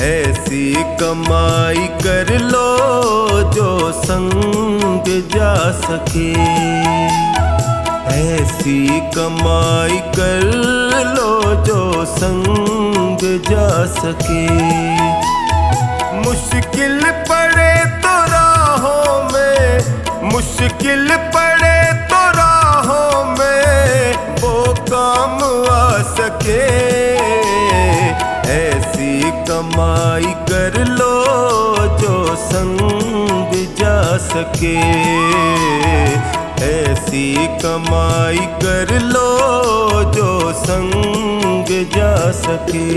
ऐसी कमाई कर लो जो संग जा सके, ऐसी कमाई कर लो जो संग जा सके। मुश्किल पड़े तो राहों में, मुश्किल पड़े तो राहों में वो काम आ सके। ऐसी कमाई कर लो जो संग जा सके, ऐसी कमाई कर लो जो संग जा सके।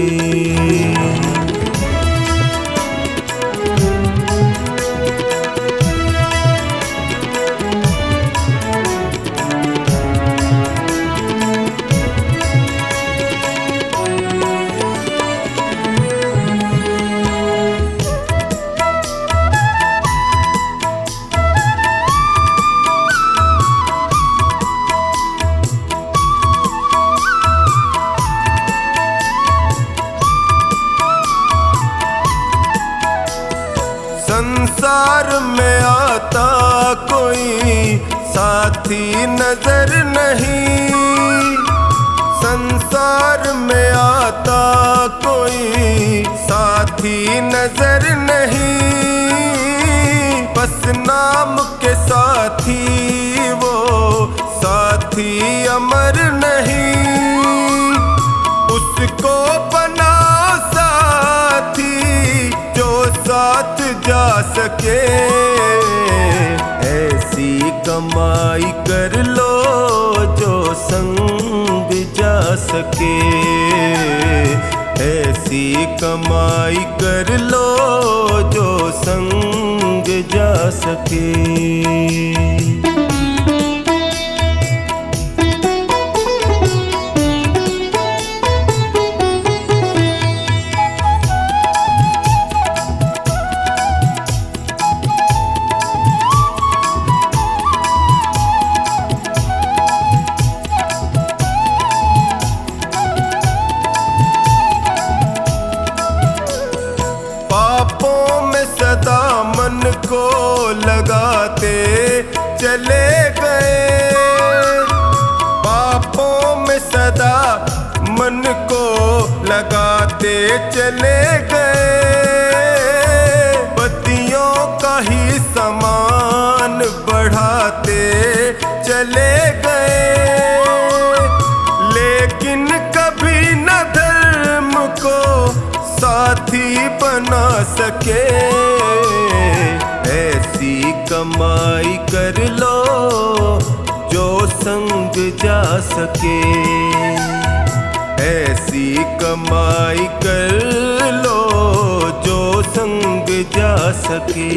संसार में आता कोई साथी नजर नहीं, संसार में आता कोई साथी नजर नहीं। बस नाम के साथी वो साथी अमर नहीं, उसको बना साथी जो साथ जा सके। ऐसी कमाई कर लो जो संग जा सके, ऐसी कमाई कर लो जो संग जा सके। सदा मन को लगाते चले गए, पापों में सदा मन को लगाते चले गए। बत्तियों का ही समान बढ़ाते चले गए, लेकिन कभी न धर्म को साथी बना सके। ऐसी कमाई कर लो जो संग जा सके, ऐसी कमाई कर लो जो संग जा सके।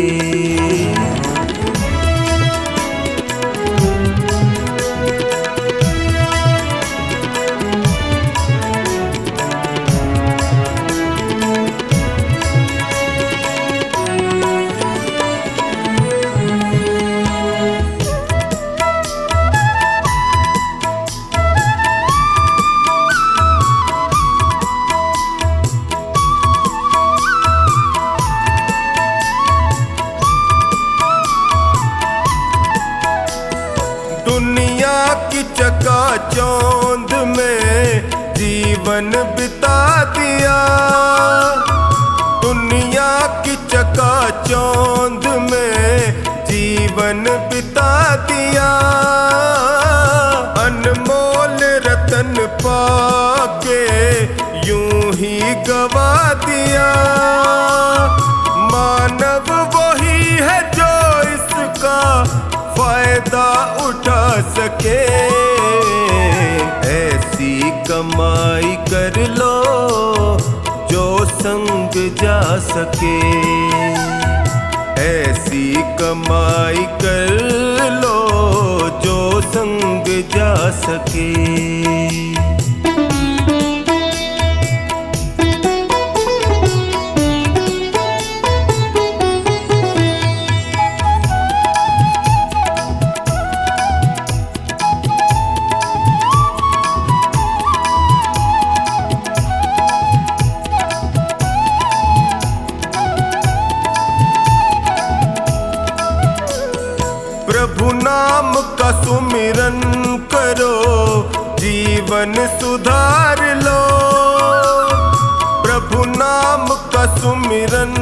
दुनिया की चकाचौंध में जीवन बिता दिया, दुनिया की चकाचौंध में जीवन बिता दिया। अनमोल रतन पाके यूं ही गवा दिया। मानव वही है जो इसका फायदा उठा सके। ऐसी कमाई कर लो जो संग जा सके, ऐसी कमाई कर लो जो संग जा सके। जीवन सुधार लो। प्रभु नाम का सुमिरन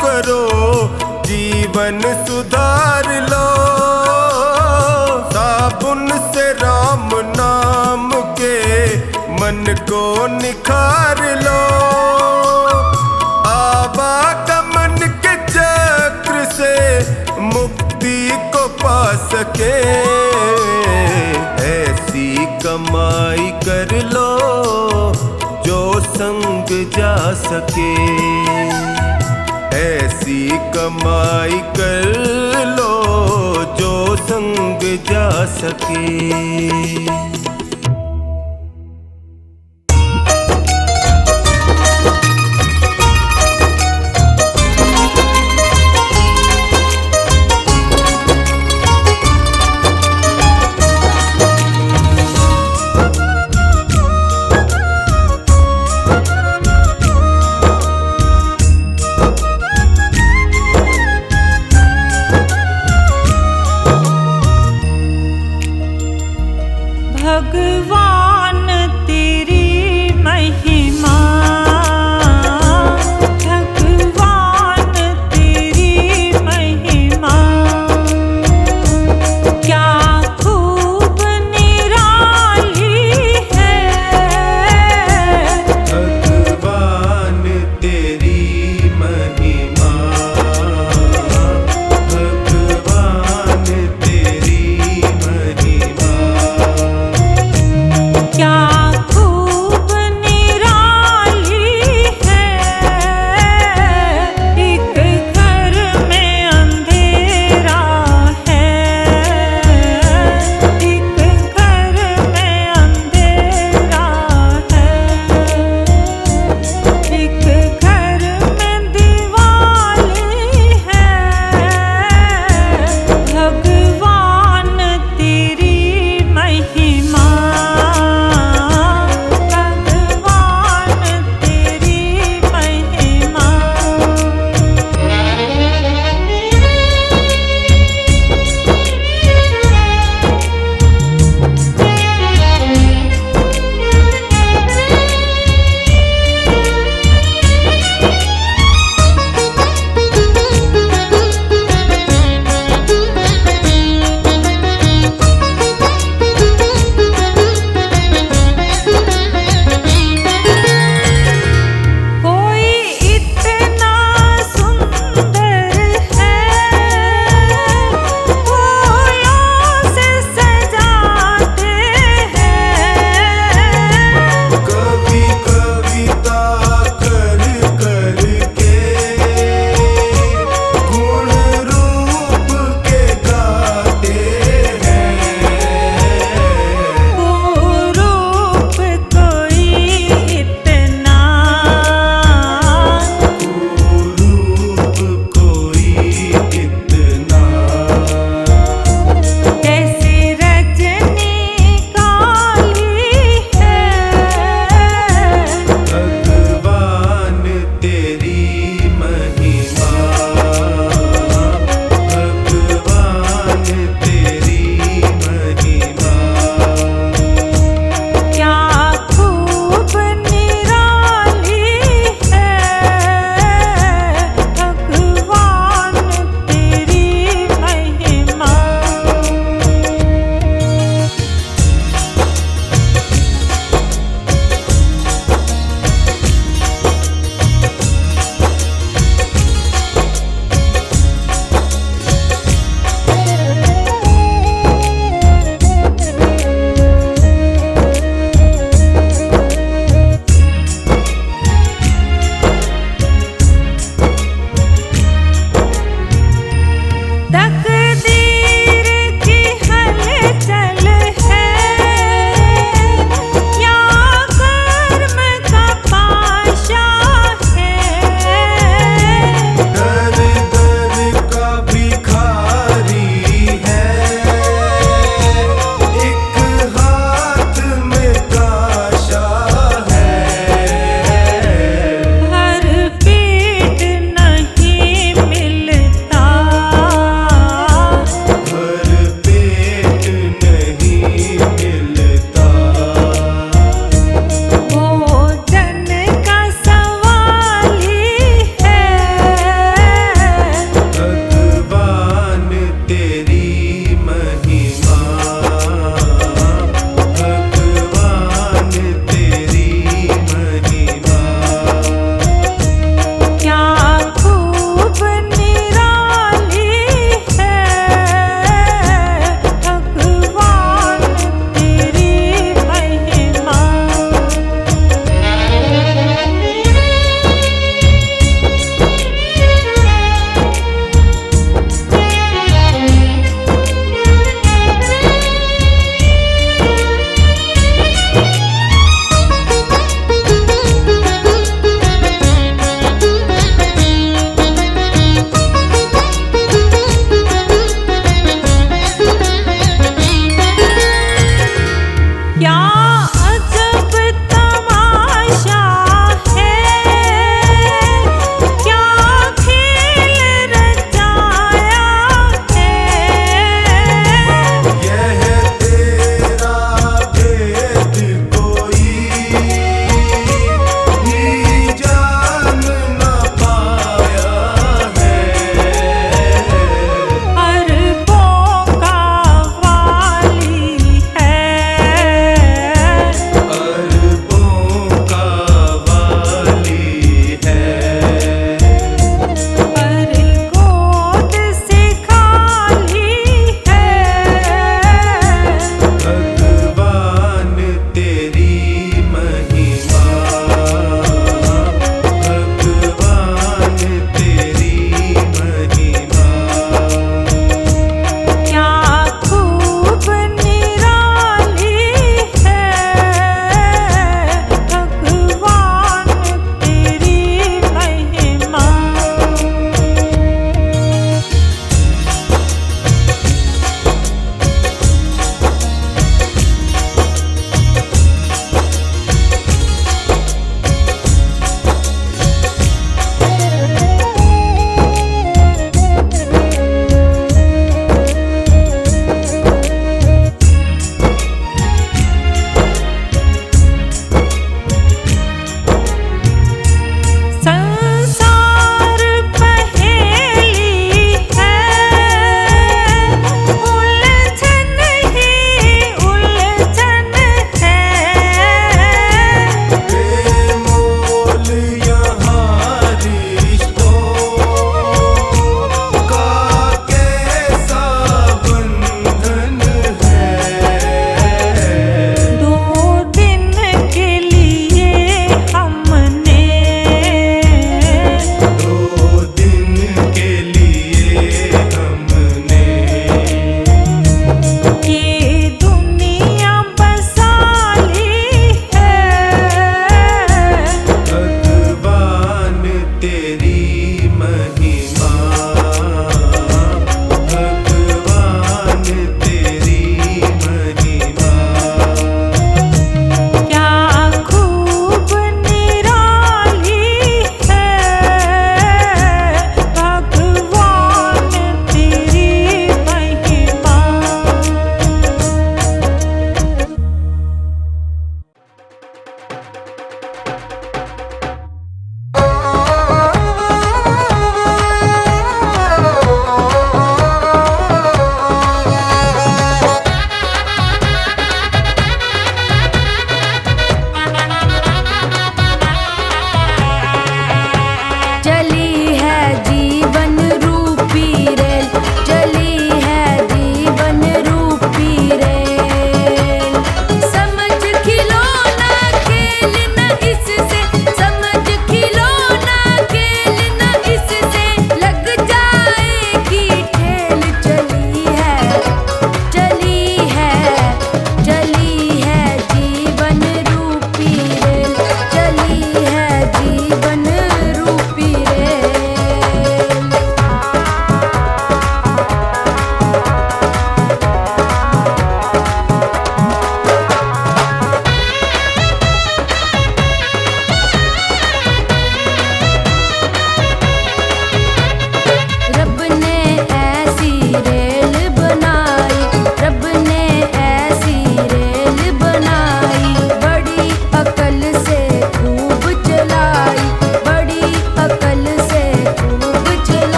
करो, जीवन सुधार लो। साबुन से राम नाम के मन को निखार लो। आवागमन के चक्र से मुक्ति को पा सके, ऐसी कमाई कर लो जो संग जा सके। ऐसी कमाई कर लो जो संग जा सके।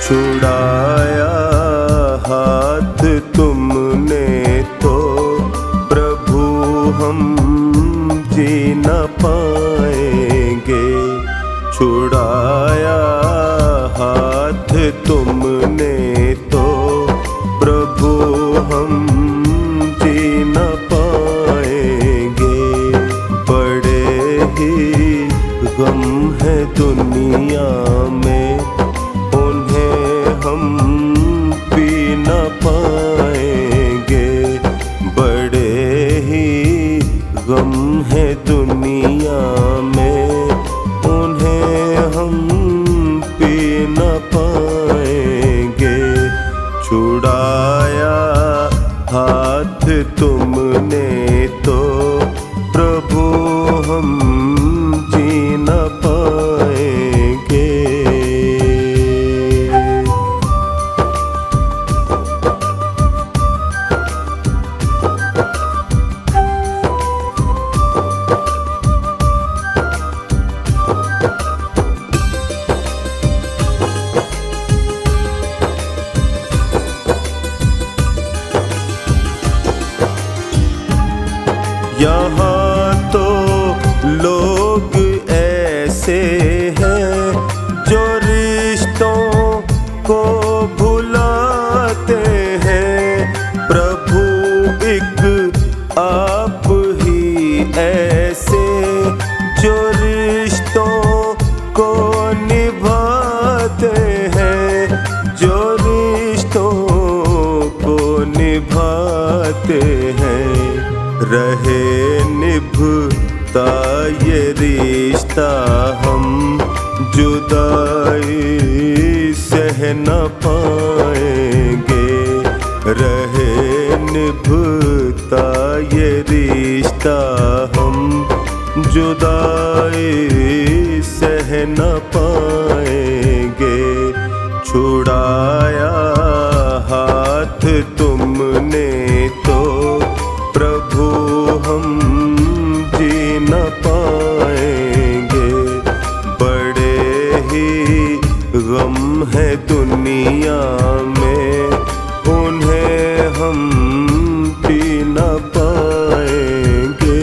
छुड़ाया हाथ तुमने तो प्रभु हम जी न पाएंगे। छुड़ाया हाथ तुमने तो प्रभु हम जी न पाएंगे। बड़े ही गम है दुनिया में, उन्हें हम पी न पाएंगे। बड़े ही गम है दुनिया में, उन्हें हम पी न पाएंगे। छुड़ाया हाथ तुमने तो प्रभु हम जी न पाएंगे। यहाँ तो लोग ऐसे हैं जो रिश्तों को भुलाते हैं। प्रभु एक आप ही ऐसे जो रिश्तों को निभाते हैं, जो रिश्तों को निभाते हैं। रहे निभता ये रिश्ता हम जुदाई सह न पाएंगे। रहे निभता ये रिश्ता हम जुदाई सह न पाएंगे। छुड़ाया हाथ तुमने तो प्रभु हम जी न पाएंगे। बड़े ही गम है दुनिया में, उन्हें हम पी न पाएंगे।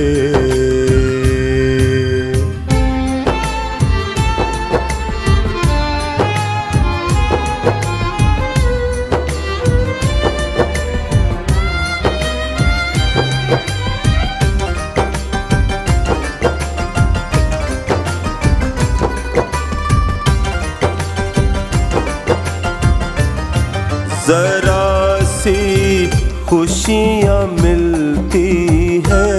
जरा सी खुशियाँ मिलती है,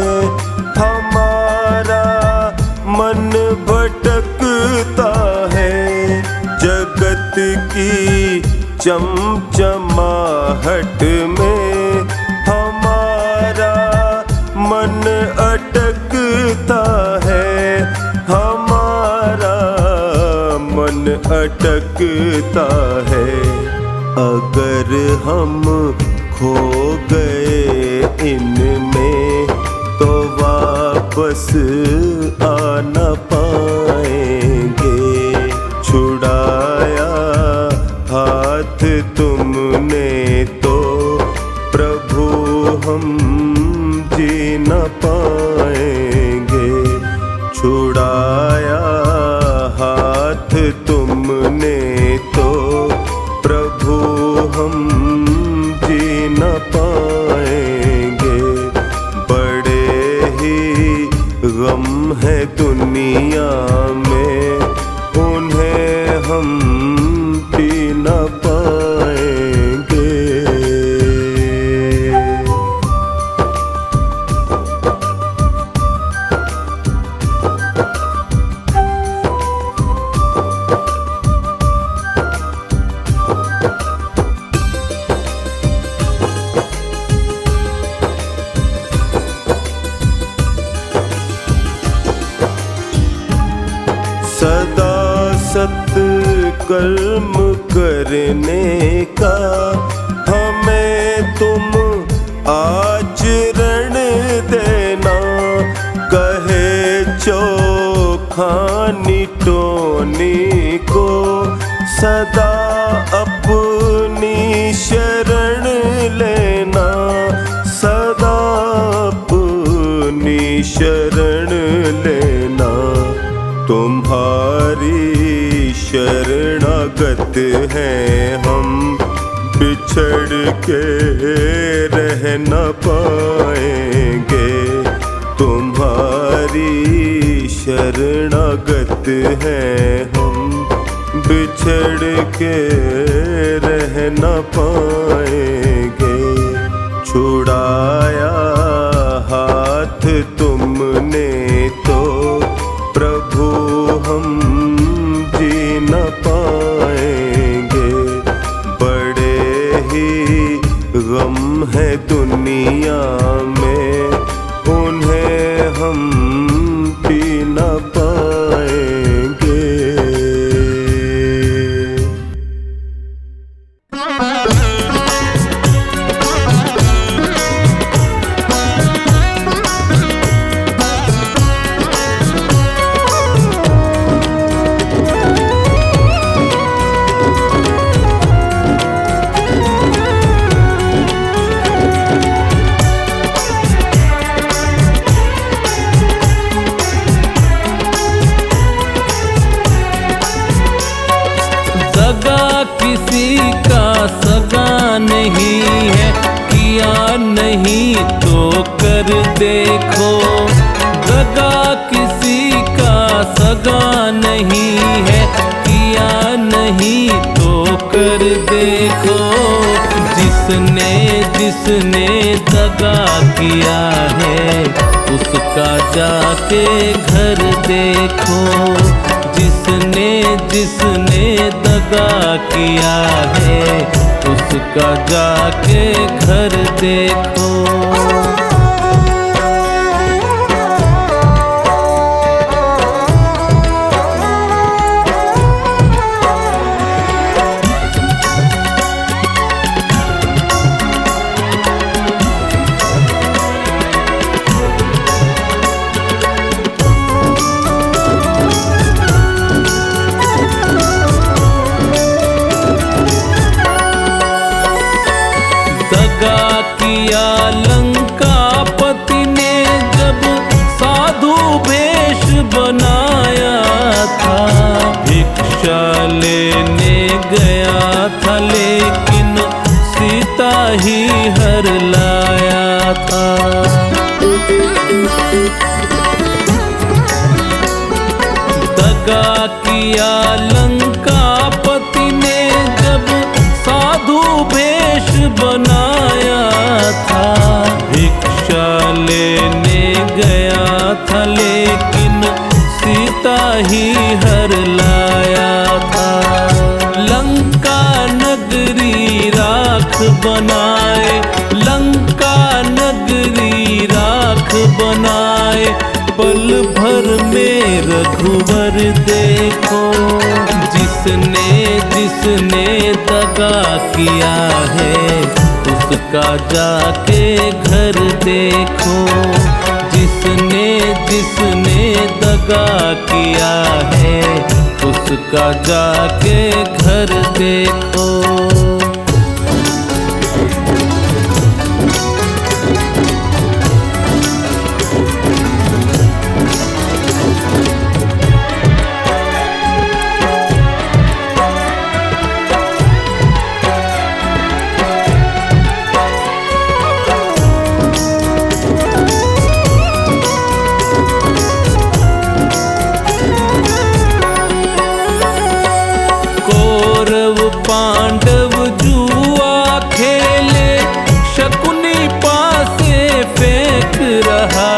हमारा मन भटकता है। जगत की चमचमाहट में हमारा मन अटकता है। हमारा मन अटकता है। अगर हम खो गए इनमें तो वापस आ न पाएंगे। छुड़ाया हाथ तुमने तो प्रभु हम जी न पाएंगे। छुड़ाया हाथ तुमने तो प्रभु हम जी न पाएंगे। बड़े ही गम है दुनिया में, उन्हें हम पी न पाएंगे। सदा सत्कर्म करने का हमें तुम आचरण देना। कहे चोखानी टोनी को सदा शरणागत हैं हम, बिछड़ के रह न पाएंगे। तुम्हारी शरणागत हैं हम, बिछड़ के रह न पाएंगे। छुड़ाया हाथ तुमने तो प्रभु हम जी न पाएंगे। बड़े ही गम है दुनिया में, उन्हें हम पी न पाएंगे। किसी का सगा नहीं है, किया नहीं तो कर देखो। दगा किसी का सगा नहीं है, किया नहीं तो कर देखो। जिसने जिसने दगा किया है, उसका जाके घर देखो। जिसने जिसने दगा किया है, उसका जाके घर देखो। दगा किया लंकापति ने जब साधु भेष बनाया था। भिक्षा लेने गया था लेकिन सीता ही हर लाया था। दगा किया लंकापति ने जब साधु भेष बनाया था। भिक्षा लेने गया था लेकिन सीता ही हर लाया था। लंका नगरी राख बनाए, लंका नगरी राख बनाए। पल भर में रघुवर देखो। जिसने जिसने दगा किया है, उसका जाके घर देखो। जिसने जिसने दगा किया है, उसका जाके घर देखो। पांडव जुआ खेले, शकुनी पासे फेंक रहा।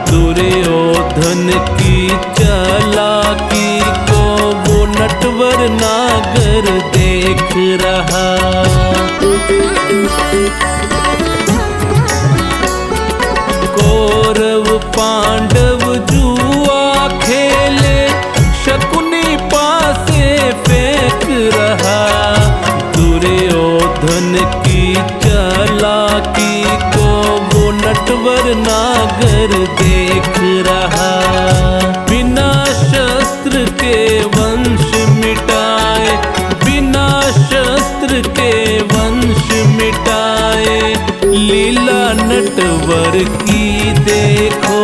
दुर्योधन की चालाकी को वो नटवर नागर देख रहा। कौरव पांडव जुआ खेले, शकुनी पासे फेंक रहा। दुर्योधन की चालाकी को वो नटवर नागर देख रहा। बिना शस्त्र के वंश मिटाए, बिना शस्त्र के वंश मिटाए। लीला नटवर की देखो।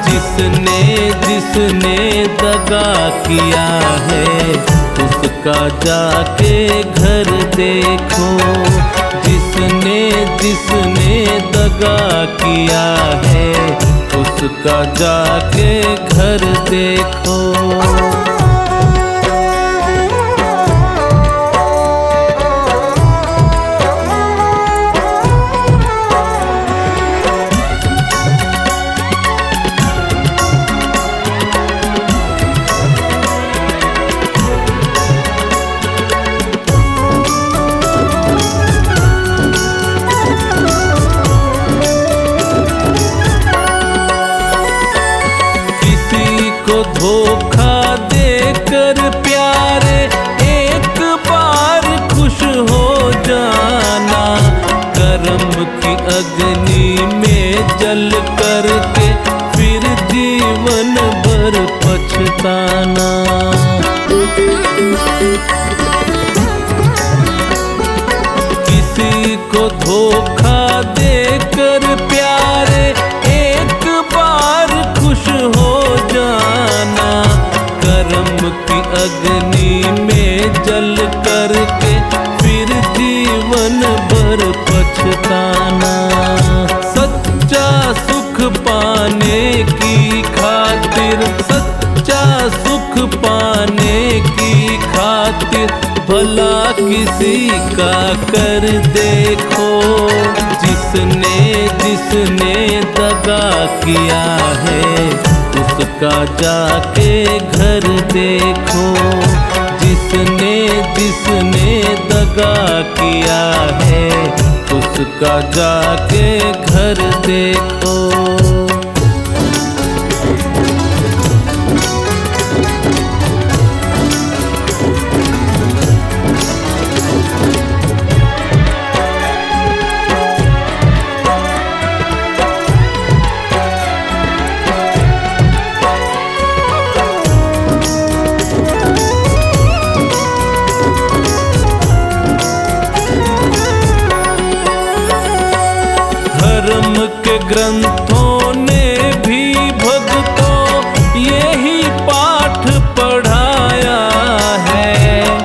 जिसने जिसने दगा किया है, उसका उसका जाके घर देखो। जिसने जिसने दगा किया है उसका जाके घर देखो। धोखा देकर प्यारे एक बार खुश हो जाना। कर्म की अग्नि में जल करके फिर जीवन भर पछताना। किसी को धोखा देकर प्यारे एक बार खुश हो जाना। कर्म की अग्नि में जल करके फिर जीवन भर पछताना। सच्चा सुख पाने की खातिर, सच्चा सुख पाने की खातिर भला किसी का कर देखो। जिसने जिसने दगा किया है उसका जाके घर देखो। जिसने जिसने दगा किया है उसका जाके घर देखो। धर्म के ग्रंथों ने भी भक्तों यही पाठ पढ़ाया है।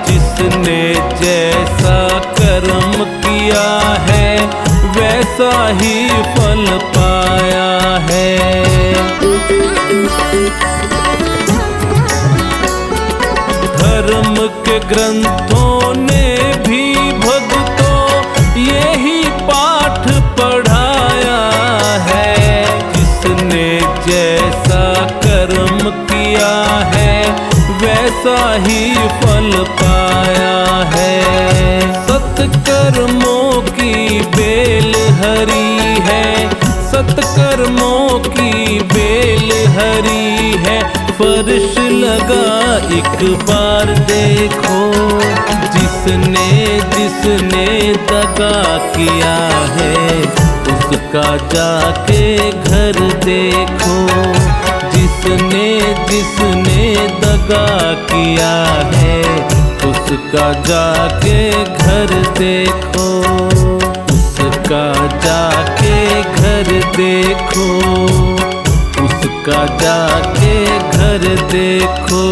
जिसने जैसा कर्म किया है वैसा ही फल पाया है। धर्म के ग्रंथों ने भी भक्तों यही पाठ पढ़ाया है। जिसने जैसा कर्म किया है वैसा ही फल पाया है। सत्कर्मों की बेल हरी है, सत्कर्मों की बेल हरी है। फर्श लगा एक बार देखो। जिसने जिसने दगा किया है उसका जाके घर देखो। जिसने जिसने दगा किया है उसका जाके घर देखो। उसका जाके घर देखो। उसका जाके घर देखो।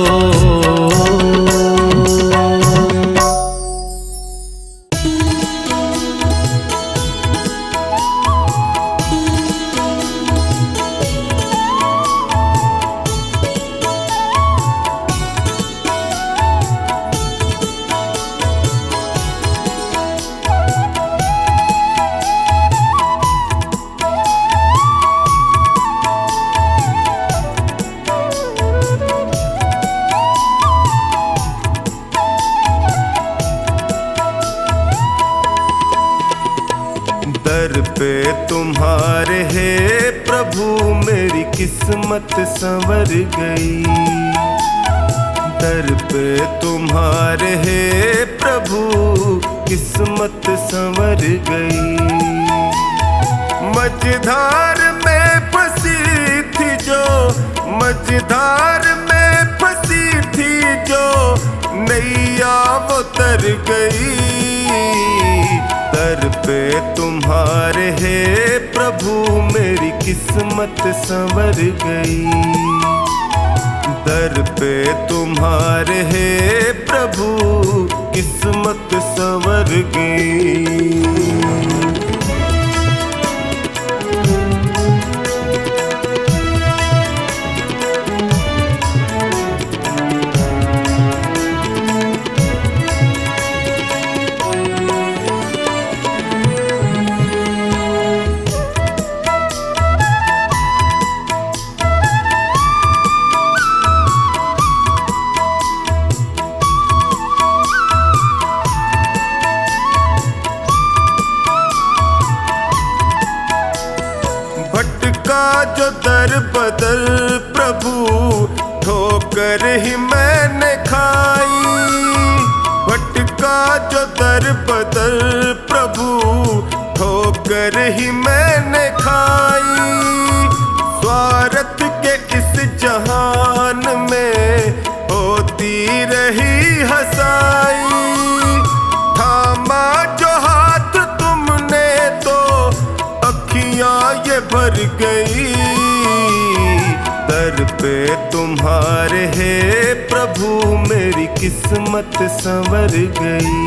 दर पे तुम्हारे हे प्रभु मेरी किस्मत संवर गई। दर पे तुम्हारे हे प्रभु किस्मत संवर गई। मझधार में फंसी थी जो, मझधार में फंसी थी जो नैया वो तर गई। दर पे तुम्हारे हे प्रभु मेरी किस्मत संवर गई। दर पे तुम्हारे हे प्रभु किस्मत संवर गई। भटका जो दर बदल प्रभु ठोकर ही मैंने खाई। भटका जो दर बदल प्रभु ठोकर ही मैंने खाई। स्वार्थ के इस जहान में होती रही हंसाई। थामा जो हाथ तुमने तो अखियां ये भर गई। दर पे तुम्हारे हे प्रभु मेरी किस्मत संवर गई।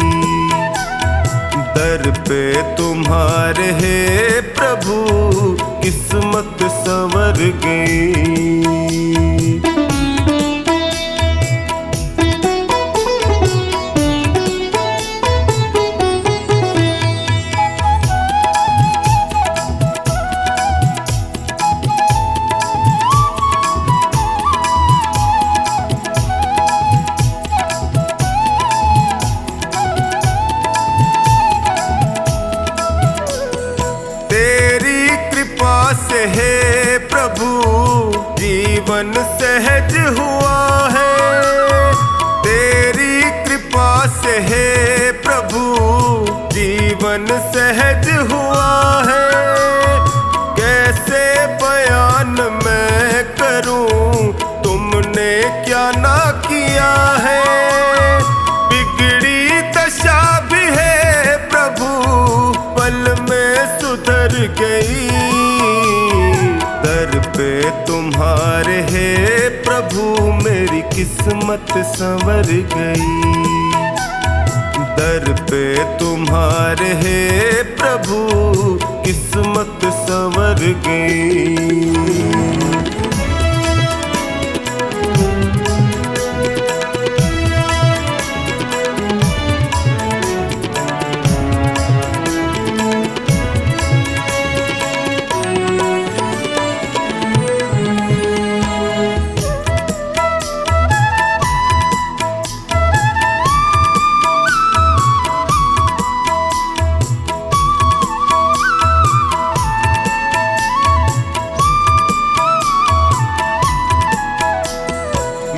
दर पे तुम्हारे हे प्रभु किस्मत संवर गई। से हे प्रभु जीवन सहज हुआ है। तेरी कृपा से हे प्रभु जीवन सहज हुआ है। कैसे बयान मैं करूं तुमने क्या ना किया है। बिगड़ी दशा भी है प्रभु पल में सुधर गई। दर पे तुम्हारे हे प्रभु मेरी किस्मत संवर गई। दर पे तुम्हारे हे प्रभु किस्मत संवर गई।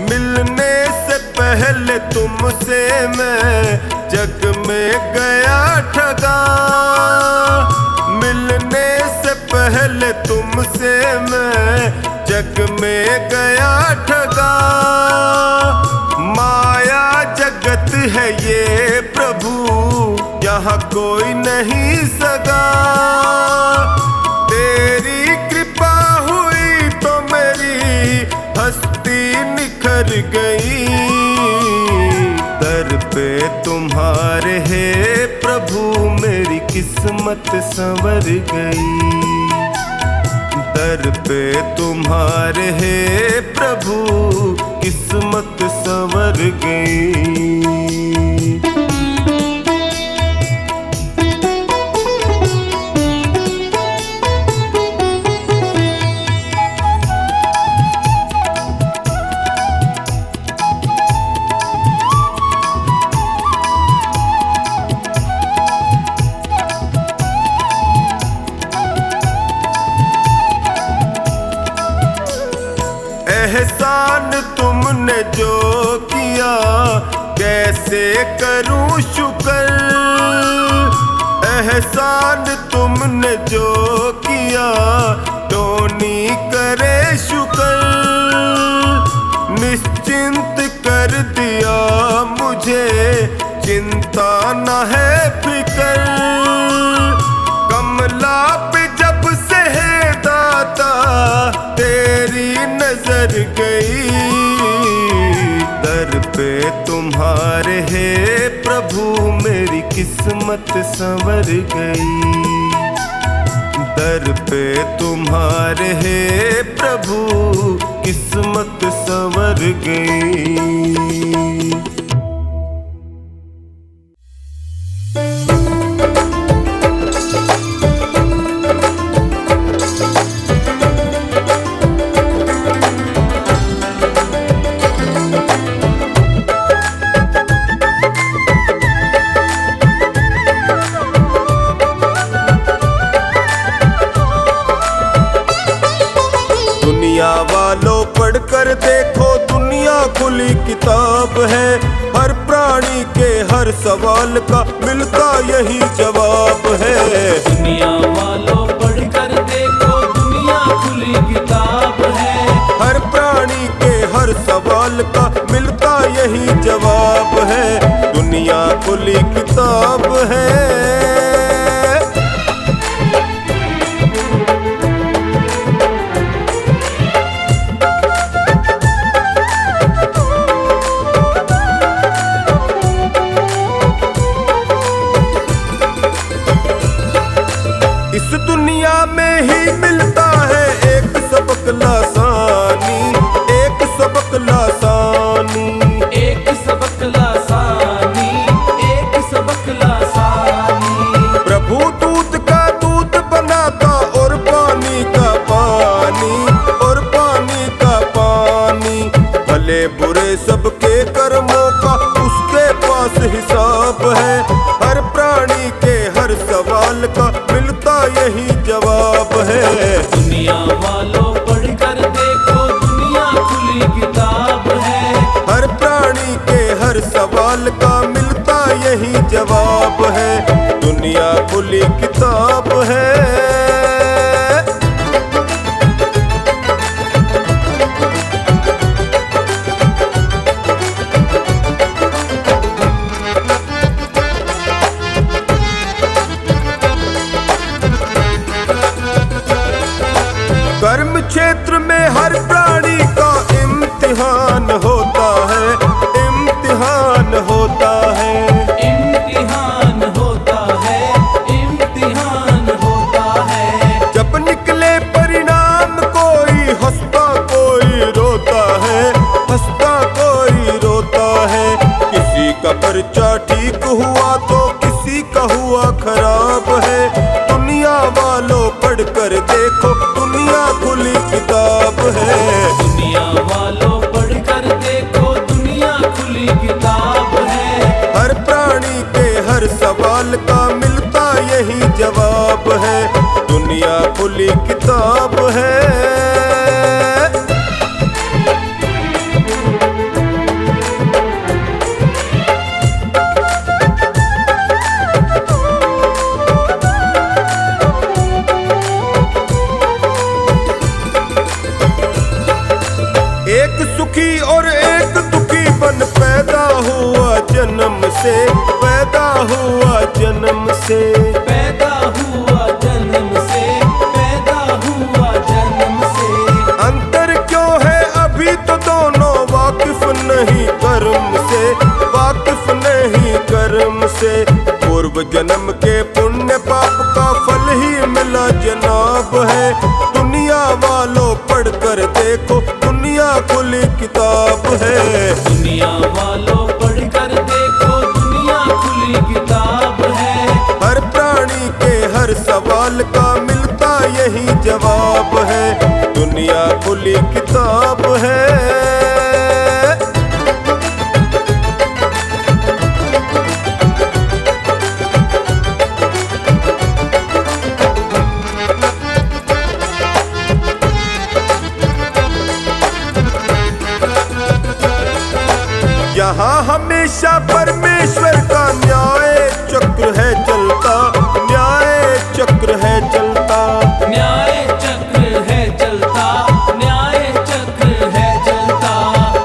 मिलने से पहले तुमसे मैं जग में गया ठगा। मिलने से पहले तुमसे मैं जग में गया ठगा। माया जगत है ये प्रभु यहाँ कोई नहीं सगा। तेरी कृपा हुई तो मेरी हस्ती निखर गई। दर पे तुम्हारे हे प्रभु मेरी किस्मत संवर गई। दर पे तुम्हारे हे प्रभु किस्मत संवर गई। एहसान तुमने जो किया कैसे करूं शुक्र। एहसान तुमने जो किया टोनी करे शुक्र। निश्चिंत कर दिया मुझे चिंता न है फिक्र। कमला पे जब से है दाता तेरी नजर गई। पे तुम्हारे हे प्रभु मेरी किस्मत संवर गई। दर पे तुम्हारे हे प्रभु किस्मत संवर गई। दुनिया वालों पढ़कर देखो दुनिया खुली किताब है। हर प्राणी के हर सवाल का मिलता यही जवाब है। दुनिया वालों पढ़कर देखो दुनिया खुली किताब है। हर प्राणी के हर सवाल का मिलता यही जवाब है। दुनिया खुली किताब है। इस दुनिया में ही मिलता है एक सबक लासानी, एक सबक लासानी, एक सबक लासानी, एक सबक लासानी। प्रभु दूध का दूध बनाता और पानी का पानी, और पानी का पानी। भले बुरे सबके कर्मों का उसके पास हिसाब है। हर प्राणी के हर सवाल का मिलता यही जवाब है। दुनिया वालों पढ़कर देखो दुनिया खुली किताब है। हर प्राणी के हर सवाल का मिलता यही जवाब है। दुनिया खुली किताब है। कर्म क्षेत्र में हर प्राणी का इम्तिहान होता है, इम्तिहान होता है, इम्तिहान होता है, इम्तिहान होता है। जब निकले परिणाम कोई हंसता कोई रोता है, हंसता कोई रोता है। किसी का पर्चा ठीक हुआ तो किसी का हुआ खराब है। दुनिया वालों पढ़कर देखो दुनिया खुली किताब है। दुनिया वालों पढ़कर देखो दुनिया खुली किताब है। हर प्राणी के हर सवाल का मिलता यही जवाब है। दुनिया खुली किताब है। एक सुखी और एक दुखी बन पैदा हुआ जन्म से, पैदा हुआ जन्म से, पैदा हुआ जन्म से, पैदा हुआ जन्म से। अंतर क्यों है अभी तो दोनों वाकिफ नहीं कर्म से, वाकिफ नहीं कर्म से। पूर्व जन्म के पुण्य पाप का फल ही मिला जनाब है। दुनिया वालों पढ़कर देखो दुनिया खुली किताब है। दुनिया वालों पढ़कर देखो दुनिया खुली किताब है। हर प्राणी के हर सवाल का मिलता यही जवाब है। दुनिया खुली किताब है। यहाँ हमेशा परमेश्वर का न्याय चक्र है चलता, न्याय चक्र है चलता, न्याय चक्र है चलता, न्याय चक्र है चलता।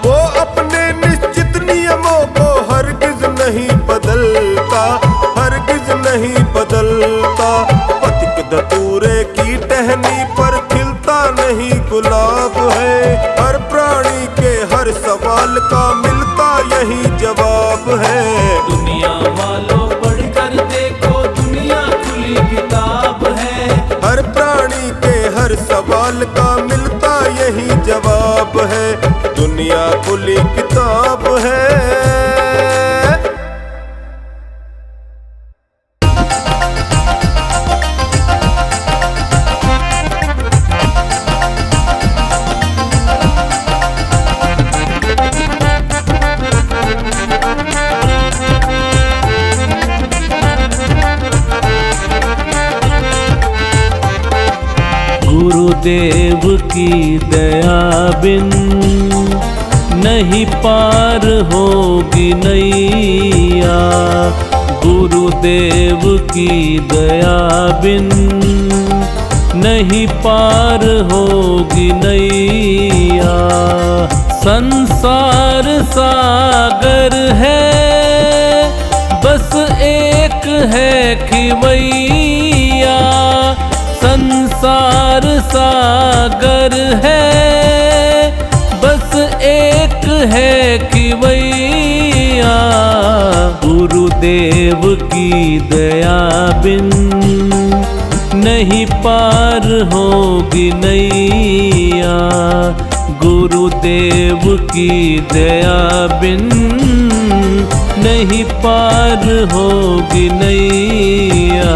वो अपने निश्चित नियमों को हरगिज नहीं बदलता, हरगिज नहीं बदलता। पथिक धतूरे की टहनी पर खिलता नहीं गुलाब है। हर प्राणी के हर सवाल का मिलता यही खुली किताब है। गुरुदेव की दया बिन नहीं पार होगी नैया। गुरुदेव की दया बिन नहीं पार होगी नैया। संसार सागर है बस एक है खिवैया। संसार सागर है बस एक है खिवैया। गुरुदेव की दया बिन नहीं पार होगी नैया। गुरुदेव की दया बिन नहीं पार होगी नैया।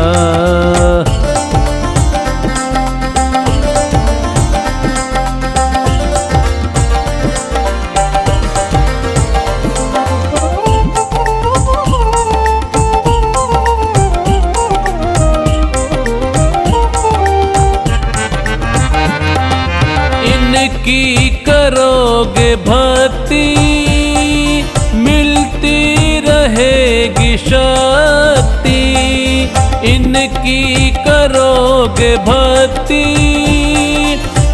इनकी करोगे भक्ति मिलती रहेगी शक्ति। इनकी करोगे भक्ति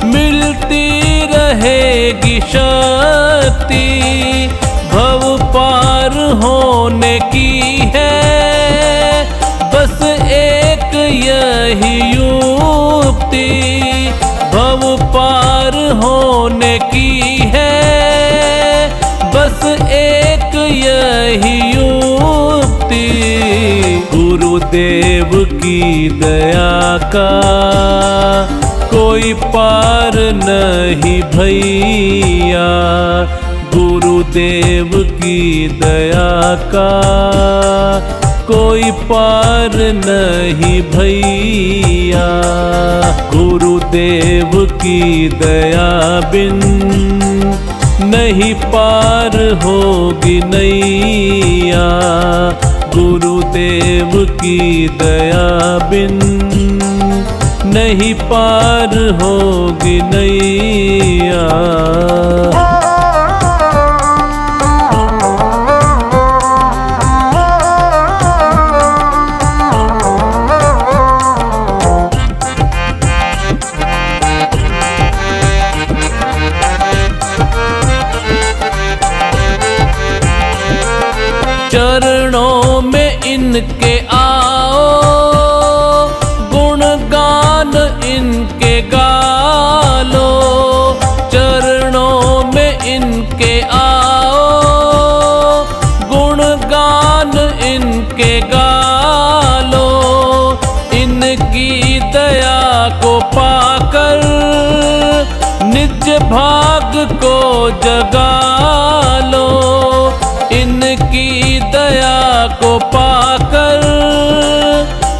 मिलती रहेगी शक्ति। भव पार होने की है बस एक यही युक्ति। भव पार होने की है बस एक यही युक्ति। गुरुदेव की दया का कोई पार नहीं भैया। गुरुदेव की दया का कोई पार नहीं भैया। गुरुदेव की दया बिन नहीं पार होगी नैया। गुरुदेव की दया बिन नहीं पार होगी नैया। चरणों में इनके आओ गुणगान इनके गालो। चरणों में इनके आओ गुणगान इनके गालो। इनकी दया को पाकर निज भाग को जगा लो। इनकी दया को पाकर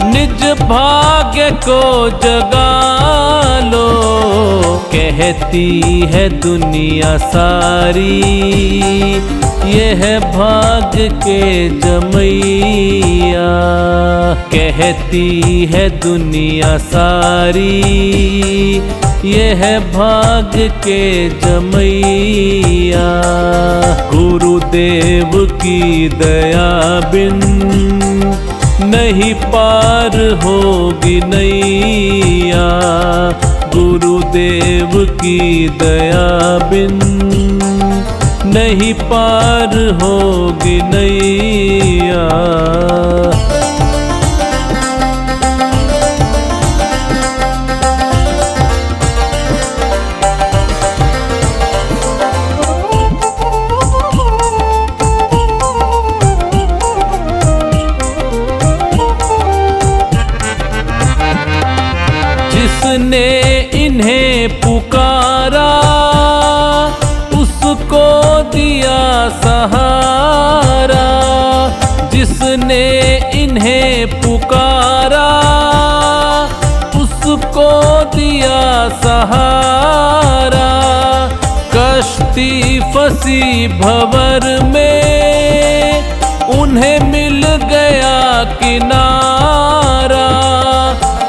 निज भाग्य को जगा लो। कहती है दुनिया सारी यह भाग्य के जमैया। कहती है दुनिया सारी यह भाग्य के जमैया। गुरुदेव की दया बिन नहीं पार होगी नैया। गुरुदेव की दया बिन नहीं पार होगी नैया। जिसने इन्हें पुकारा उसको सहारा, जिसने इन्हें पुकारा उसको दिया सहारा। कश्ती फंसी भंवर में उन्हें मिल गया किनारा।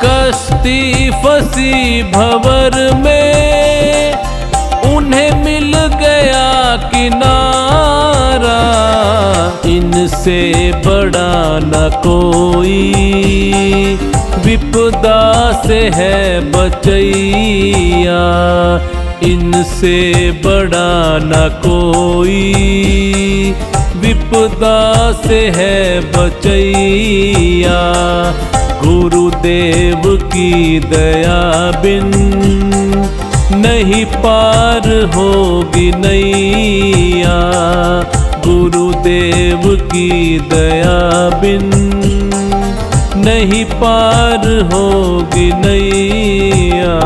कश्ती फंसी भंवर में उन्हें मिल गया किनारा। इनसे बड़ा न कोई विपदा से है बचैया। इनसे बड़ा न कोई विपदा से है बचैया। गुरुदेव की दया बिन नहीं पार होगी नैया। गुरुदेव की दया बिन नहीं पार होगी नैया।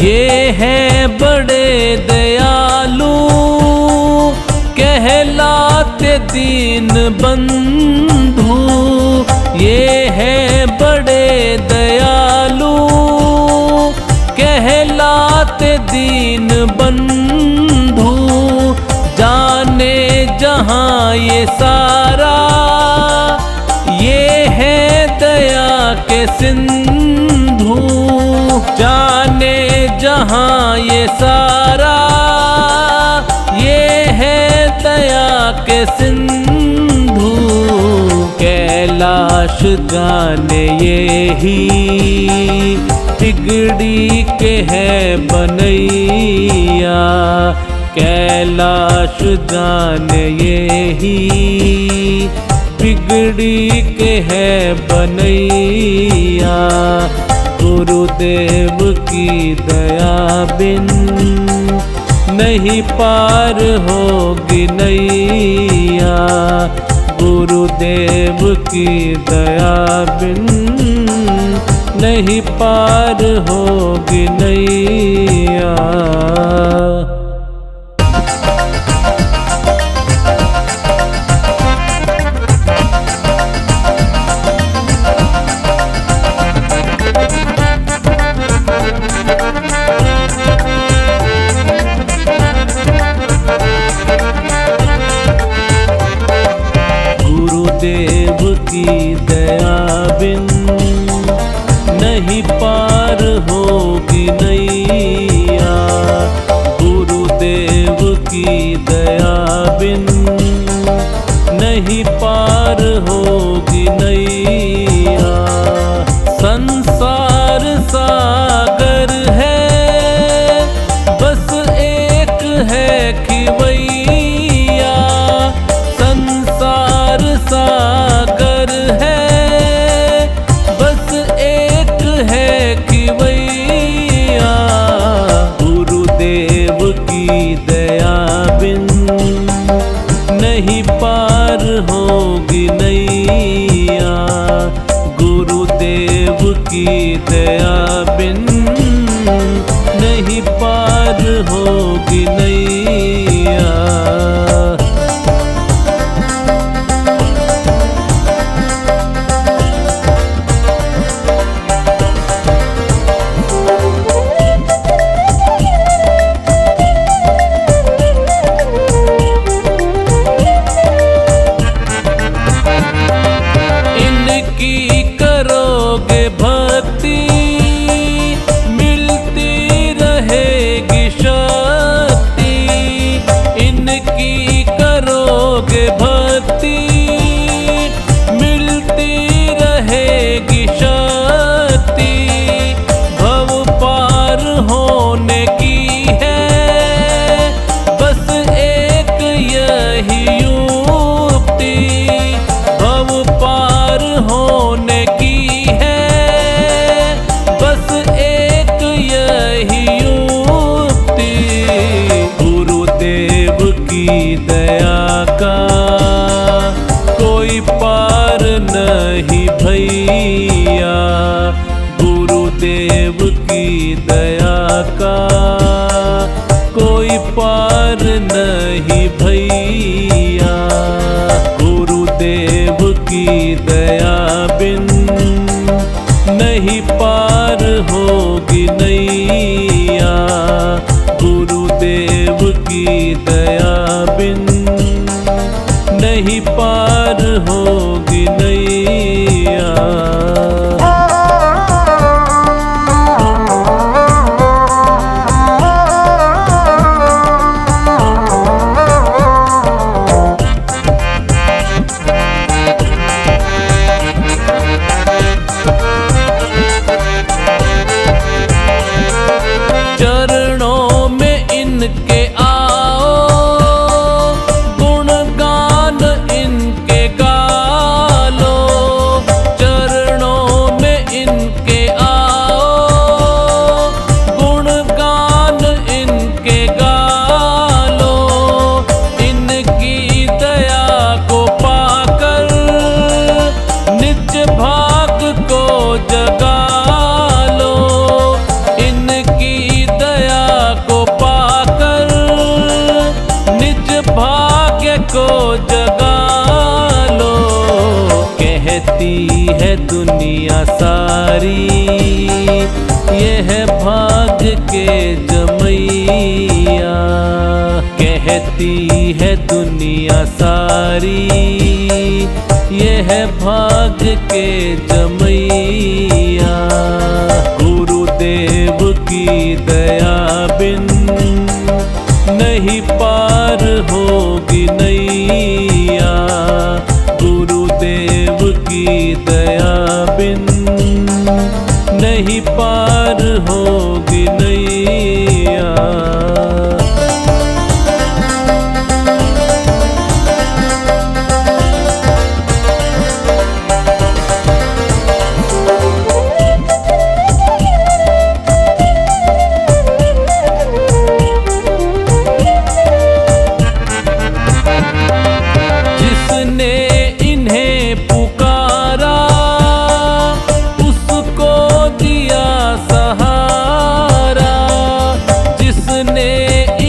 ये हैं बड़े दयालु कहलाते दीन बंधु। ये हैं बड़े दयालु कहलाते दीन बंधु। जाने जहाँ ये सारा ये है दया के सिंधु। जाने जहाँ ये सारा ये है दया के सिंधु। कैलाश जाने ये ही बिगड़ी के है बनैया। कैलाश जाने ये ही बिगड़ी के है बनैया। गुरुदेव की दया बिन नहीं पार होगी नैया। गुरुदेव की दया बिन नहीं पार होगी नैया। गुरुदेव की दया बिन नहीं पार होगी नैया। गुरुदेव की दया बिन नहीं पार होगी नैया। संसार सागर है बस एक है खिवैया। संसार सागर है बस एक है खिवैया। गुरुदेव की दया बिन नहीं पार होगी नैया। गुरुदेव की दया बिन नहीं पार होगी नैया। इनकी करोगे भक्ति मिलती रहेगी शक्ति। कोई पार नहीं भैया गुरुदेव की दया का, कोई पार नहीं भैया गुरुदेव की दया बिन नहीं पार होगी नैया, गुरुदेव की दया बिन नहीं पार होगी नैया। चरणों में इनके आओ, गुणगान इनके गा लो। चरणों में इनके आओ, गुणगान इनके गा लो। इनकी दया को पाकर निज भाग को जगा लो। इनकी दया को पाकर निज भाग्य को जगा लो। कहती है दुनिया सारी यह भाग्य के जमैया, कहती है दुनिया सारी यह भाग्य के जमैया। गुरुदेव की दया बिन नहीं पार होगी नैया, गुरुदेव की दया बिन नहीं पार होगी नैया। जिसने इन्हें पुकारा उसको दिया सहारा, जिसने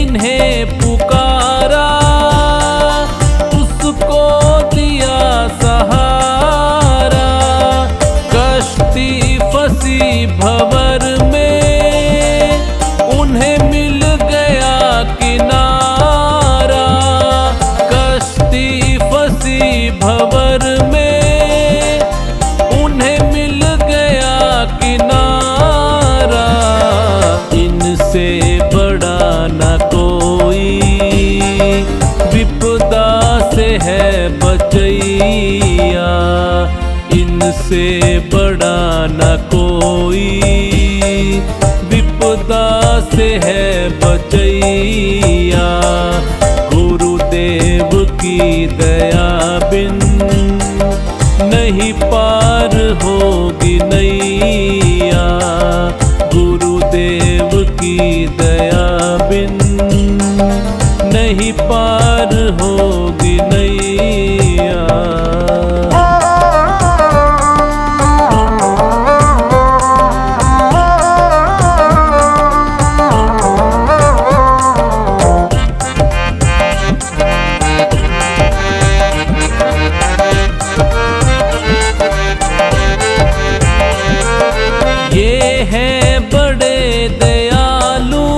इन्हें पुकारा उसको दिया सहारा। कश्ती फंसी भंवर में उन्हें मिल गया किनारा, कश्ती फंसी भंवर में उन्हें मिल गया किनारा। इनसे बड़ा न कोई विपदा से है बचैया, इनसे बड़ा न कोई विपदा से है बचैया। गुरुदेव की दया बिन नहीं पार होगी नैया, गुरुदेव की दया बिन नहीं पार होगी नैया। ये हैं बड़े दयालु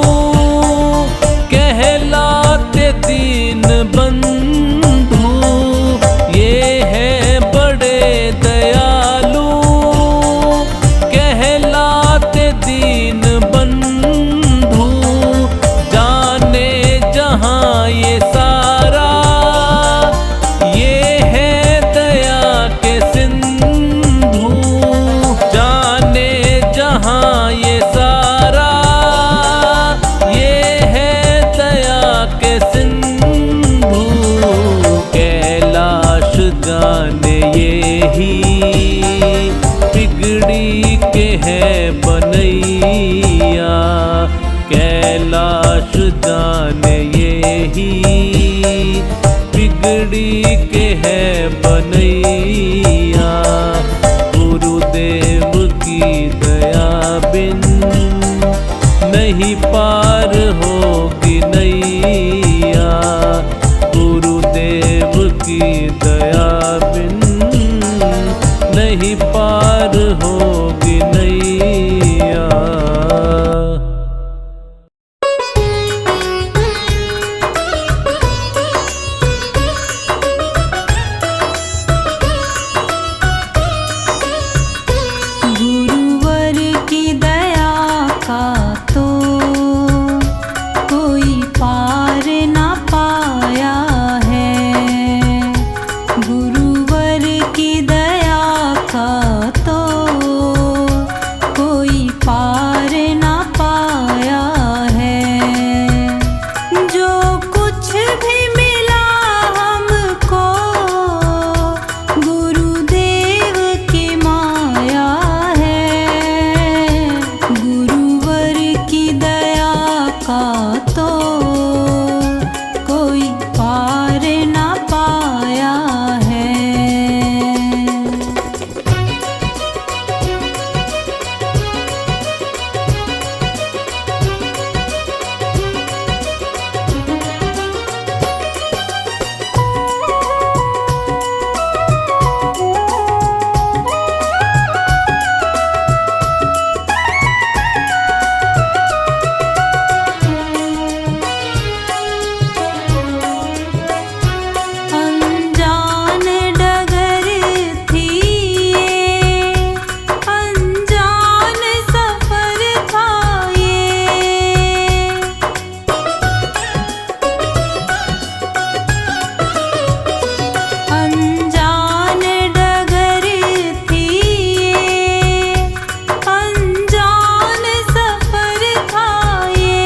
कहलाते दीन बंधु, के है बनैया, गुरुदेव की दया बिन नहीं पार होगी नैया, गुरुदेव की दया बिन नहीं पार होगी नैया। गुरुवर की दया का तो कोई पार ना पाया है, गुरुवर की दया का तो कोई पार ना पाया है। जो कुछ भी मिला हमको गुरुदेव की माया है, गुरुवर की दया का तो कोई पार ना पाया है। अनजान डगर थी ये, अनजान सफर था ये, अनजान डगर थी ये, अनजान सफर था ये,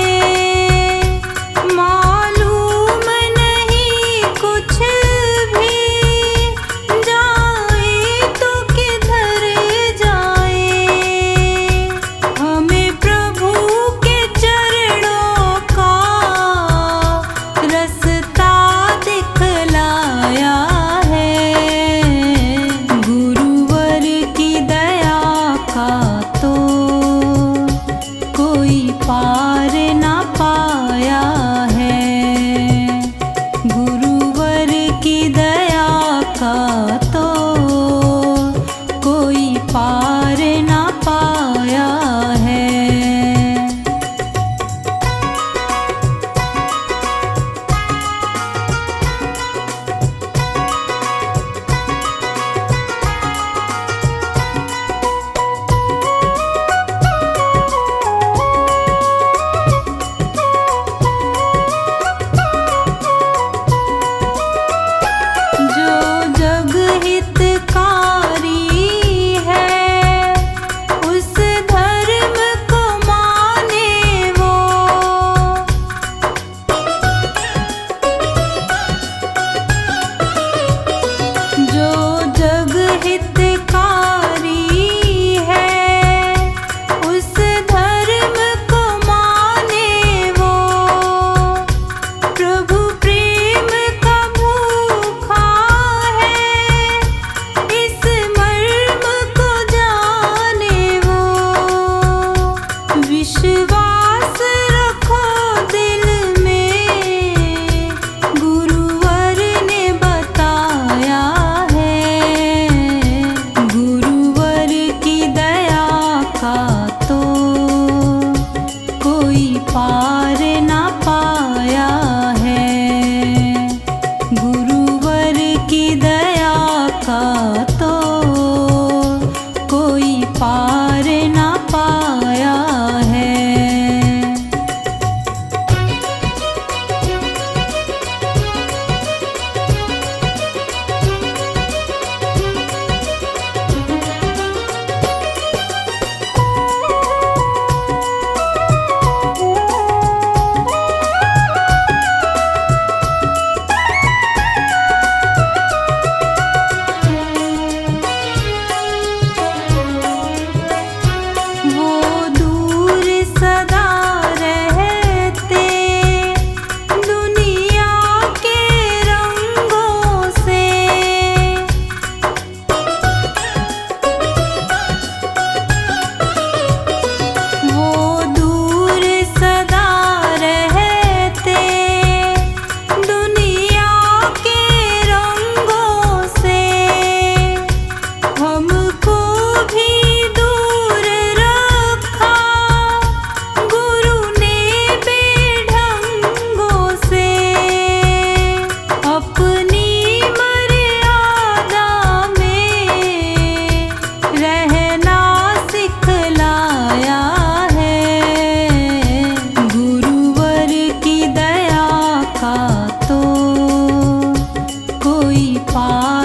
मालूम नहीं कुछ भी जाए तो किधर जाए, हमें प्रभु के चरणों का रास्ता दिखलाया है, गुरुवर की दया का तो कोई पार ना पाया है, गुरुवर की दया का तो कोई पार ना पाया है। जो जग पाया।